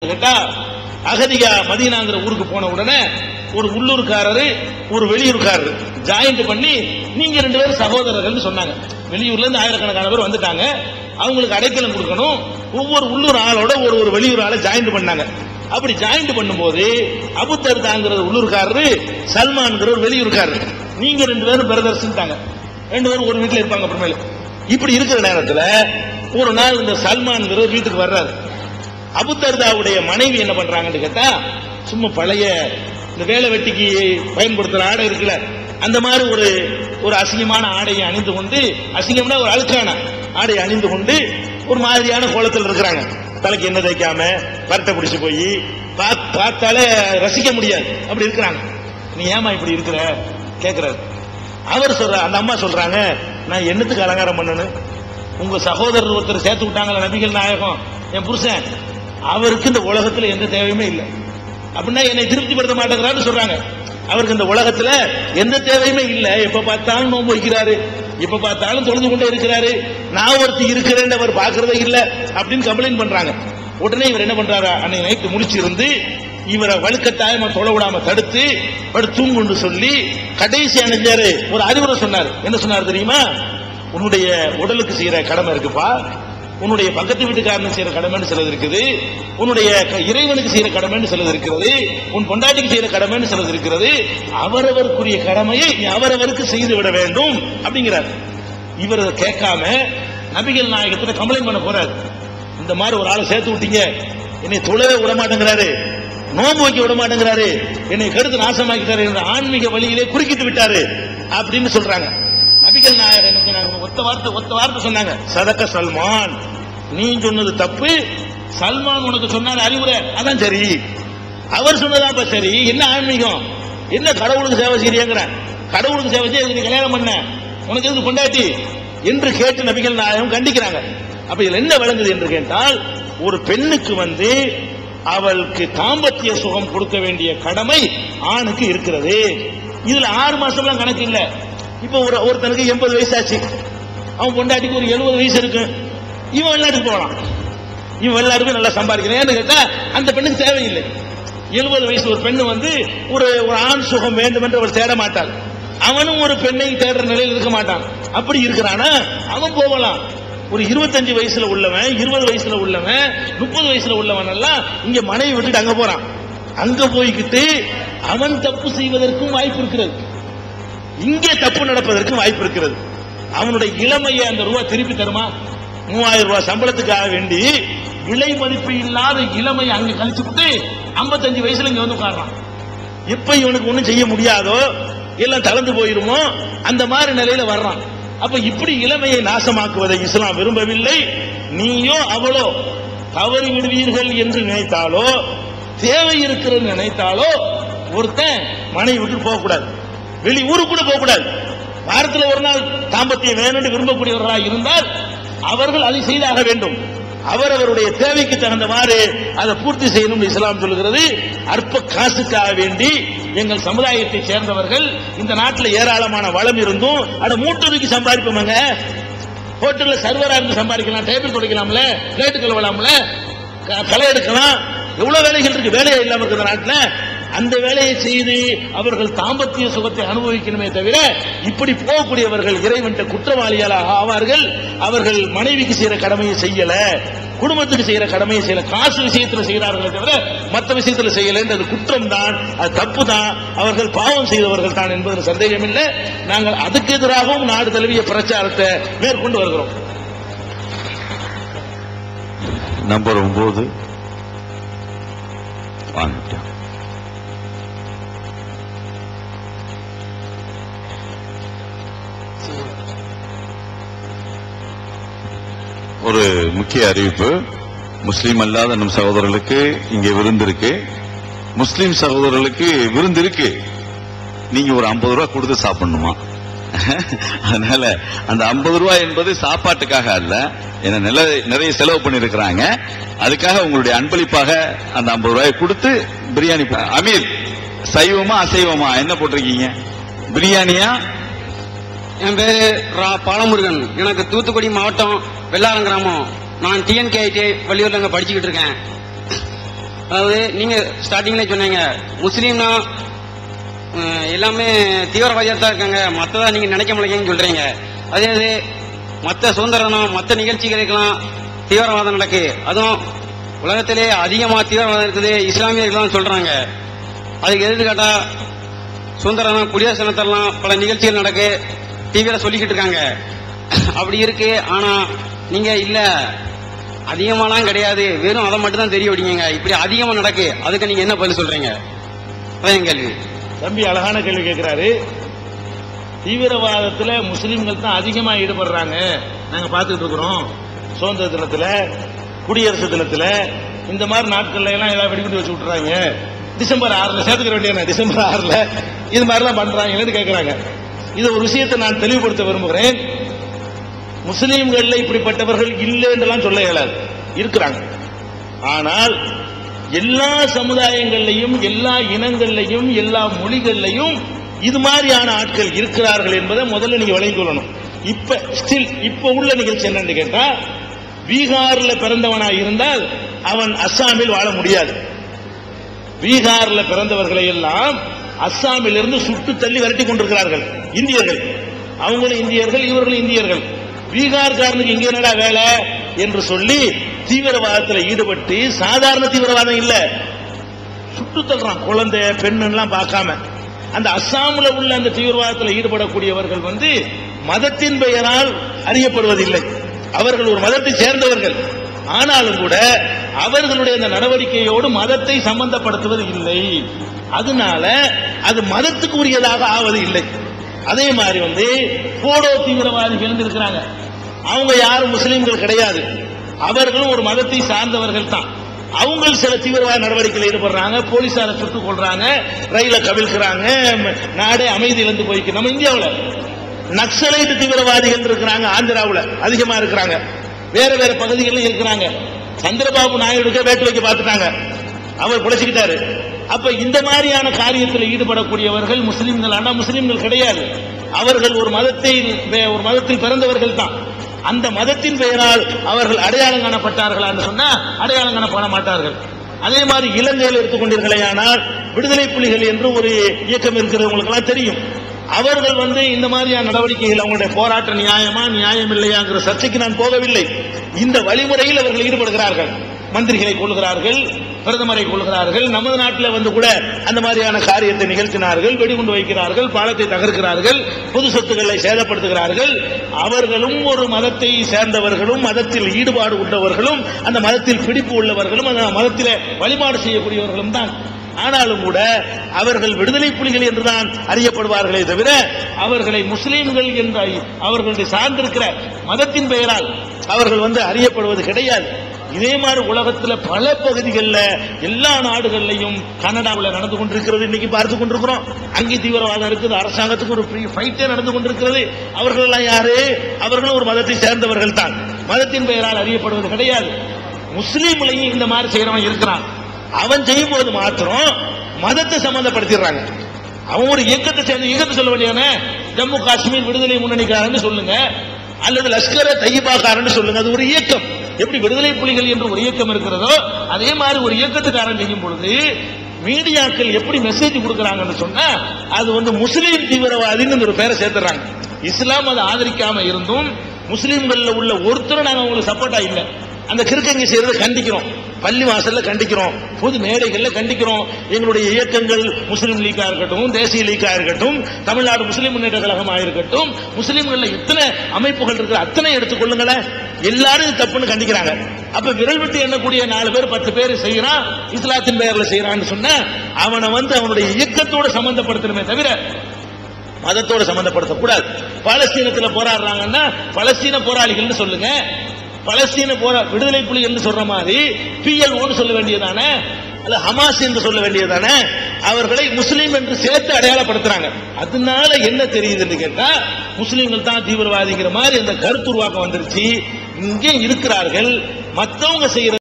கேட்டா அகதியா மதீனாங்கிற ஊருக்கு போன உடனே ஒரு உள்ளூர்காரரு ஒரு வெளியூர்காரரு ஜாயிண்ட் பண்ணி நீங்க ரெண்டு பேரும் சகோதரர்கள் சொன்னாங்க. வெளியூர்ல இருந்து ஆயிரக்கணக்கான பேர் வந்துட்டாங்க, அவங்களுக்கு அடைக்கலம் கொடுக்கணும். ஒவ்வொரு உள்ளூர் ஆளோட ஒரு ஒரு வெளியூர் ஆளை ஜாயிண்ட் பண்ணாங்க. அப்படி ஜாயிண்ட் பண்ணும்போது அபு தர்தாங்கிற உள்ளூர்காரரு, சல்மான்ங்கிற ஒரு வெளியூர்காரரு, நீங்க ரெண்டு பேரும் பிரதர்ஸ், ரெண்டு பேரும் ஒரு வீட்டுல இருப்பாங்க. அப்புறமேல இப்படி இருக்கிற நேரத்தில் ஒரு நாள் இந்த சல்மான்ங்கிற வீட்டுக்கு வர்றாரு. அபு தர்தாவுடைய மனைவி என்ன பண்றாங்கன்னு கேட்டா, சும்மா பழைய இந்த வேலை வெட்டிக்கு பயன்படுத்துற ஆடை இருக்குல்ல, அந்த மாதிரி ஒரு அசிங்கமான ஆடையை அணிந்து கொண்டு, அசிங்கம்னா ஒரு அழுக்கான ஆடையை அணிந்து கொண்டு ஒரு மாதிரியான கோலத்தில் இருக்கிறாங்க. தலைக்கு என்ன தைக்காம பரட்டை பிடிச்சு போய் பார்த்தாலே ரசிக்க முடியாது, அப்படி இருக்கிறாங்க. நீ ஏமா இப்படி இருக்கிற கேட்கிறாரு. அவர் சொல்ற, அந்த அம்மா சொல்றாங்க, நான் என்னத்துக்கு அலங்காரம் பண்ணணும், உங்க சகோதரர் ஒருத்தர் சேர்த்து விட்டாங்களா நபிகள் நாயகம் என் புருஷன், அவருக்கு இந்த உலகத்துல எந்த தேவையுமே இல்லை அப்படின்னா என்னை திருப்திப்படுத்த மாட்டேங்கிறாரு சொல்றாங்க. அவருக்கு இந்த உலகத்துல எந்த தேவையுமே இல்லை, எப்ப பார்த்தாலும் நோன்பு வைக்கிறாரு, எப்ப பார்த்தாலும் தொழுது கொண்டே இருக்கிறாரு, நான் ஒருத்தி இருக்கிறேன் அவர் பாக்குறதே இல்லை அப்படின்னு கம்ப்ளைண்ட் பண்றாங்க. உடனே இவர் என்ன பண்றாரு, அன்னைக்கு நைட்டு முடிச்சிருந்து இவரை வலுக்கட்டாயமா தொலை விடாம தடுத்து தூங்குன்னு சொல்லி கடைசி அணிஞ்சாரு. ஒரு அறிவுரை சொன்னார். என்ன சொன்னார் தெரியுமா, உன்னுடைய உடலுக்கு செய்யற கடமை இருக்குப்பா, உன்னுடைய பக்கத்து வீட்டுக்காரனுக்கு செய்யற கடமைன்னு சிலது இருக்குது, உன்னுடைய இறைவனுக்கு செய்யற கடமைன்னு சிலது இருக்கிறது, உன் பொண்டாட்டிக்கு செய்யற கடமைன்னு சிலது இருக்கிறது, அவரவருக்குரிய கடமையை அவரவருக்கு செய்து விட வேண்டும் அப்படிங்கிறார். இவர் கேட்காம நபிகள் நாயகத்துல கம்ப்ளைண்ட் பண்ண போறாரு. இந்த மாதிரி ஒரு ஆளை சேர்த்து விட்டீங்க, என்னை தொழவே விட மாட்டேங்கிறாரு, நோம்பு வைக்க விட மாட்டேங்கிறாரு, என்னை கருத்து நாசமாக்கிட்டாரு, என்ற ஆன்மீக வழியிலே குறுக்கிட்டு விட்டாரு அப்படின்னு சொல்றாங்க. நபிகள் நாயகனுக்கு ஒத்த வார்த்தை சொன்னாங்க, சதக்க சல்மான், நீ சொன்னது தப்பு, சல்மான் உனக்கு சொன்னாரு அறிவுரை, அதான் சரி, அவர் சொன்னதாப்ப சரி. என்ன ஆன்மீகம், என்ன கடவுளுக்கு சேவை செய்யற, கடவுளுக்கு சேவை செய்ய நீ கல்யாணம் பண்ண, உனக்கு எதுக்கு பொண்டாட்டி என்று கேட்டு நபிகள் நாயகம் கண்டிக்கிறாங்க. அப்ப இதுல என்ன விளங்குது என்று கேட்டால், ஒரு பெண்ணுக்கு அவளுக்கு தாம்பத்திய சுகம் கொடுக்க வேண்டிய கடமை ஆணுக்கு இருக்கிறது. இதுல 6 மாசம்லாம் கணக்கு இல்ல. இப்ப ஒருத்தனுக்கு 80 வயசு ஆச்சு, அவன் பொண்டாட்டிக்கு ஒரு 70 வயசு இருக்கு, இவன் வெளிநாட்டுக்கு போகலாம், இவன் வெளிநாட்டுக்கு நல்லா சம்பாதிக்கிறேன்னு கேட்டா அந்த பெண்ணுக்கு தேவையில்லை. 70 வயசு ஒரு பெண்ணு ஒரு ஆண் சுகம் வேண்டும் என்று அவர் தேட மாட்டாள், அவனும் ஒரு பெண்ணை தேடுற நிலையில் இருக்க மாட்டான். அப்படி இருக்கிறானா அவன் போகலாம். ஒரு 25 வயசுல உள்ளவன், 20 வயசுல உள்ளவன், 30 வயசுல உள்ளவன் எல்லாம் இங்க மனைவி விட்டுட்டு அங்க போறான். அங்க போய்கிட்டு அவன் தப்பு செய்வதற்கும் வாய்ப்பு இருக்கிறது, இங்கே தப்பு நடப்பதற்கும் வாய்ப்பு இருக்கிறது. அவனுடைய இளமையை அந்த ரூபா திருப்பி தருமா? 3000 ரூபாய் சம்பளத்துக்காக வேண்டி விலை மதிப்பு இல்லாத இளமையை அங்க கழிச்சுட்டு 55 வயசுல இங்க உட்கார்றான். எப்ப இவனுக்கு ஒண்ணும் செய்ய முடியாதோ, எல்லாம் தளர்ந்து போயிருமோ, அந்த மாதிரி நிலையில வர்றான். அப்ப இப்படி இளமையை நாசமாக்குவதை இஸ்லாம் விரும்பவில்லை. நீயோ அவளோ தவறி விடுவீர்கள் என்று நினைத்தாலோ, தேவை இருக்கிறது நினைத்தாலோ, ஒருத்தன் மனைவி விட்டு போகக்கூடாது, வெளி ஊருக்கு கூட போகக்கூடாது. வாரத்தில் ஒரு நாள் தாம்பத்தியம் வேணும் விரும்பக்கூடியவர்களாக இருந்தால் அவர்கள் அதை செய்தாக வேண்டும். அவரவருடைய தேவைக்கு தகுந்தவாறு அதை பூர்த்தி செய்யணும் இஸ்லாம் சொல்கிறது. அற்ப காசுக்காக வேண்டி எங்கள் சமுதாயத்தை சேர்ந்தவர்கள் இந்த நாட்டில் ஏராளமான வளம் இருந்தும் அதை மூட்டதுக்கு சம்பாதிப்போமாங்க. ஹோட்டல்ல சர்வரா இருந்து சம்பாதிக்கலாம், டேபிள் துடைக்கலாம்ல, பிளேட்டு கழுவலாம்ல, களை எடுக்கலாம், எவ்வளவு வேலைகள் இருக்கு, வேலையே இல்லாம இருக்கிற நாட்டில் அந்த வேலையை செய்து அவர்கள் தாம்பத்திய சுகத்தை அனுபவிக்கணுமே தவிர இப்படி போகக்கூடியவர்கள் இறைவன் குற்றவாளிகளாக ஆவார்கள். அவர்கள் மனைவிக்கு செய்யற கடமையை செய்யல, குடும்பத்துக்கு செய்யற கடமையை செய்யல, காசு விஷயத்தில் செய்கிறார்களே தவிர மற்ற விஷயத்தில் செய்யல. அது குற்றம் தான், அது தப்பு தான், அவர்கள் பாவம் செய்தவர்கள் தான் என்பது சந்தேகம் இல்லை. நாங்கள் அதுக்கு எதிராகவும் நாடு தழுவிய பிரச்சாரத்தை மேற்கொண்டு வருகிறோம். நம்பர் 9 ஒரு முக்கிய அறிவிப்பு. முஸ்லீம் அல்லாத நம் சகோதரர்களுக்கு இங்கே விருந்து இருக்கு, முஸ்லீம் சகோதரர்களுக்கு விருந்து இருக்கு. நீங்க ஒரு 50 ரூபாய் கொடுத்து சாப்பிடணுமா? அதனால அந்த 50 ரூபாய் என்பது சாப்பாட்டுக்காக அல்ல, ஏன்னா நிறைய செலவு பண்ணிருக்கிறாங்க, அதுக்காக உங்களுடைய அன்பளிப்பாக அந்த 50 ரூபாய் கொடுத்து பிரியாணி. அமீர், சைவமா அசைவமா என்ன போட்டிருக்கீங்க? பிரியாணியா? என் பேரு பாலமுருகன், எனக்கு தூத்துக்குடி மாவட்டம் வெள்ளாரம் கிராமம். நான் TNKIT வள்ளியூர்ல படிச்சுக்கிட்டு இருக்கேன். அதாவது நீங்க ஸ்டார்டிங்ல சொன்னீங்க முஸ்லீம்னா எல்லாமே தீவிரவாதியா தான் இருக்காங்க, மற்றதா நீங்க நினைக்க முடியலன்னு சொல்றீங்க. அதே மற்ற சுதந்திரம் மற்ற நிகழ்ச்சிகளுக்கெல்லாம் தீவிரவாதம் நடக்கு, அதுவும் உலகத்திலே அதிகமா தீவிரவாதம் இருக்குது இஸ்லாமியர்கள் தான் சொல்றாங்க. அதுக்கு எடுத்துக்காட்டா சுதந்திரம் குடியரசு தினத்தெல்லாம் பல நிகழ்ச்சிகள் நடக்கு, டிவியில சொல்லிக்கிட்டு இருக்காங்க. அப்படி இருக்கு. ஆனா நீங்க இல்ல அதிகமாலாம் கிடையாது, வெறும் அதை மட்டும் தான் தெரிய விடுங்க, இப்படி அதிகமா நடக்கு, அதுக்கு நீங்க என்ன பதில் சொல்றீங்க? அதான் கேள்வி. தம்பி அழகான கேள்வி கேட்கிறாரு. தீவிரவாதத்துல முஸ்லிம்கள் தான் அதிகமா ஈடுபடுறாங்க, நாங்க பார்த்துட்டு இருக்கிறோம். சுதந்திர தினத்துல, குடியரசு தினத்துல, இந்த மாதிரி நாட்கள்ல எல்லாம் ஏதாவது வெடிகுண்டு வச்சு விட்டுறாங்க. டிசம்பர் 6 சேர்த்துக்க வேண்டிய டிசம்பர் 6 இது மாதிரிலாம் பண்றாங்கன்னு கேட்கிறாங்க. இது ஒரு விஷயத்தை நான் தெளிவுபடுத்த விரும்புகிறேன். முஸ்லீம்கள்ல இப்படிப்பட்டவர்கள் இல்லைன்றெல்லாம் சொல்ல இயலாது, இருக்கிறாங்க. ஆனால் எல்லா சமுதாயங்கள்லையும் எல்லா இனங்கள்லையும் எல்லா மொழிகள்லையும் இது மாதிரியான ஆட்கள் இருக்கிறார்கள் என்பதை முதல்ல நீங்க விளங்கிக் கொள்ளணும். இப்ப உள்ள நிகழ்ச்சி என்னன்னு கேட்டா, பீகார்ல பிறந்தவனாய் இருந்தால் அவன் அஸ்ஸாமில் வாழ முடியாது. பீகார்ல பிறந்தவர்களை எல்லாம் அஸ்ஸாமில் இருந்து சுட்டு தள்ளி விரட்டி கொண்டிருக்கிறார்கள் இந்தியர்கள். அவங்களும் இந்தியர்கள், இவர்களும் இந்தியர்கள். பீகார்காரனுக்கு இங்க என்னடா வேலை என்று சொல்லி தீவிரவாதத்தில் ஈடுபட்டு, சாதாரண தீவிரவாதம் இல்ல, சுட்டு தள்ளுறான், குழந்தை பெண்ணெல்லாம் பார்க்காம. அந்த அஸ்ஸாமில் உள்ள அந்த தீவிரவாதத்தில் ஈடுபடக்கூடியவர்கள் மதத்தின் பெயரால் அறியப்படுவதில்லை. அவர்கள் ஒரு மதத்தை சேர்ந்தவர்கள், ஆனாலும் கூட அவர்களுடைய அந்த நடவடிக்கையோடு மதத்தை சம்பந்தப்படுத்துவது இல்லை. அதனால அது மதத்துக்கு உரியதாக ஆவது இல்லை. அதே மாதிரி போடோ தீவிரவாதிகள் இருக்கிறாங்க, அவங்க யாரும் முஸ்லீம்கள் கிடையாது, அவர்களும் ஒரு மதத்தை சார்ந்தவர்கள் தான். அவங்க சில தீவிரவாத நடவடிக்கையில் ஈடுபடுறாங்க, போலீசாரை சுட்டுக் கொள்றாங்க, ரயில கவிழ்க்கிறாங்க, நாடே அமைதியிலிருந்து போய்க்கு. நம்ம இந்தியாவில் நக்சலைட் தீவிரவாதிகள் இருக்கிறாங்க, ஆந்திராவில் அதிகமா இருக்கிறாங்க, வேற வேற பகுதிகளில் இருக்கிறாங்க. சந்திரபாபு நாயுடுக்கு வேட்டு வைக்க பார்த்துட்டாங்க, அவர் பிழைச்சுக்கிட்டாரு. அப்ப இந்த மாதிரியான காரியத்தில் ஈடுபடக்கூடியவர்கள் முஸ்லிம்கள், ஆனா முஸ்லிம்கள் கிடையாது. அவர்கள் ஒரு மதத்தில் பிறந்தவர்கள் தான். அந்த மதத்தின் பெயரால் அவர்கள் அடையாளம் காணப்பட்டார்கள் என்று சொன்னா அடையாளம் காணப்பட மாட்டார்கள். அதே மாதிரி இலங்கையில் எடுத்துக்கொண்டீர்களேயானால் விடுதலை புலிகள் என்று ஒரு இயக்கம் இருக்கிறது, உங்களுக்கு எல்லாம் தெரியும். அவர்கள் இந்த மாதிரியான நடவடிக்கைகள், அவங்களுடைய போராட்ட நியாயமா நியாயம் இல்லையாங்கிற சர்ச்சைக்கு நான் போகவில்லை. இந்த வழிமுறையில் அவர்கள் ஈடுபடுகிறார்கள், மந்திரிகளை கொள்கிறார்கள், பிரதமரை கொள்கிறார்கள். நமது நாட்டில் கூட அந்த மாதிரியான காரியத்தை நிகழ்த்தினார்கள், வெடிகுண்டு வைக்கிறார்கள், பாலத்தை தகர்க்கிறார்கள், பொது சொத்துக்களை சேதப்படுத்துகிறார்கள். அவர்களும் ஒரு மதத்தை சேர்ந்தவர்களும், மதத்தில் ஈடுபாடு உள்ளவர்களும், அந்த மதத்தில் பிடிப்பு உள்ளவர்களும், அந்த மதத்தில் வழிபாடு செய்யக்கூடியவர்களும் தான். ஆனாலும் கூட அவர்கள் விடுதலை புலிகள் என்றுதான் அறியப்படுவார்களே தவிர அவர்களை முஸ்லீம்கள் என்ற அவர்களுடைய சார்ந்திருக்கிற மதத்தின் பெயரால் அவர்கள் அறியப்படுவது கிடையாது. இதே மாதிரி உலகத்தில் பல பகுதிகளில் எல்லா நாடுகளிலையும், கனடாவில் நடந்து கொண்டிருக்கிறது, இன்னைக்கு பார்த்து கொண்டிருக்கிறோம். அங்கே தீவிரவாதம் இருக்குது, அரசாங்கத்துக்கு ஒரு ஃபைட்டே நடந்து கொண்டிருக்கிறது. அவர்கள் எல்லாம் யாரு? அவர்களும் ஒரு மதத்தை சேர்ந்தவர்கள் தான், மதத்தின் பெயரால் அறியப்படுவது கிடையாது. முஸ்லீம்லையும் இந்த மாதிரி செய்யறவன் இருக்கிறான். அவன் செய்யும் போது மாத்திரம் மதத்தை சம்பந்தப்படுத்திடுறாங்க. அவன் ஒரு இயக்கத்தை சேர்ந்த இயக்கத்தை சொல்ல வேண்டியவன ஜம்மு காஷ்மீர் விடுதலை முன்னணிக்காரன்னு சொல்லுங்க, அல்லது லஷ்கர் தய்யிபாக்காரன்னு சொல்லுங்க. அது ஒரு இயக்கம். எப்படி விடுதலை புலிகள் என்று ஒரு இயக்கம் இருக்கிறதோ அதே மாதிரி ஒரு இயக்கத்துக்காரன் செய்யும் பொழுது மீடியாக்கள் எப்படி மெசேஜ் கொடுக்கறாங்கன்னு சொன்னா, அது முஸ்லீம் தீவிரவாதின்னு ஒரு பேரை சேர்த்துறாங்க. இஸ்லாம் அதை ஆதரிக்காம இருந்தும் முஸ்லீம்கள்ல உள்ள ஒருத்தர் நாங்க அவங்களுக்கு சப்போர்ட்டா இல்லை. அந்த கிறுக்கங்க செய்யறதை கண்டிக்கிறோம், பள்ளி வாசல்ல கண்டிக்கிறோம், பொது மேடைகள்ல கண்டிக்கிறோம். எங்களுடைய இயக்கங்கள் முஸ்லீம் லீக்கா இருக்கட்டும், தேசிய லீக்கா இருக்கட்டும், தமிழ்நாடு முஸ்லீம் முன்னேற்ற கழகமாக இருக்கட்டும், முஸ்லீம்கள்ல இத்தனை அமைப்புகள் இருக்கிற அத்தனை எடுத்துக்கொள்ளுங்களேன், எல்லாரும் தப்புன்னு கண்டிக்கிறாங்க. அப்ப விரல் விட்டு எண்ணக்கூடிய 4 பேர் 10 பேர் செய்யறான், இஸ்லாத்தின் பெயர்ல செய்யறான்னு சொன்னா அவனை அவனுடைய இயக்கத்தோட சம்பந்தப்படுத்தணுமே தவிர மதத்தோட சம்பந்தப்படுத்தக்கூடாது. பாலஸ்தீனத்தில் போராடுறாங்கன்னா பலஸ்தீன போராளிகள் சொல்லுங்க, பலஸ்தீன விடுதலை புலி என்று சொல்ற மாதிரி PLO சொல்ல வேண்டியதானே, அல்ல ஹமாஸ் என்று சொல்ல வேண்டியதானே. அவர்களை முஸ்லீம் என்று சேர்த்து அடையாளப்படுத்துறாங்க. அதனால என்ன தெரியுதுன்னு கேட்டா, முஸ்லீம்கள் தான் தீவிரவாதிங்கிற மாதிரி அந்த கருத்து உருவாக்கம் வந்துருச்சு. இங்கே இருக்கிறார்கள், மற்றவங்க செய்யற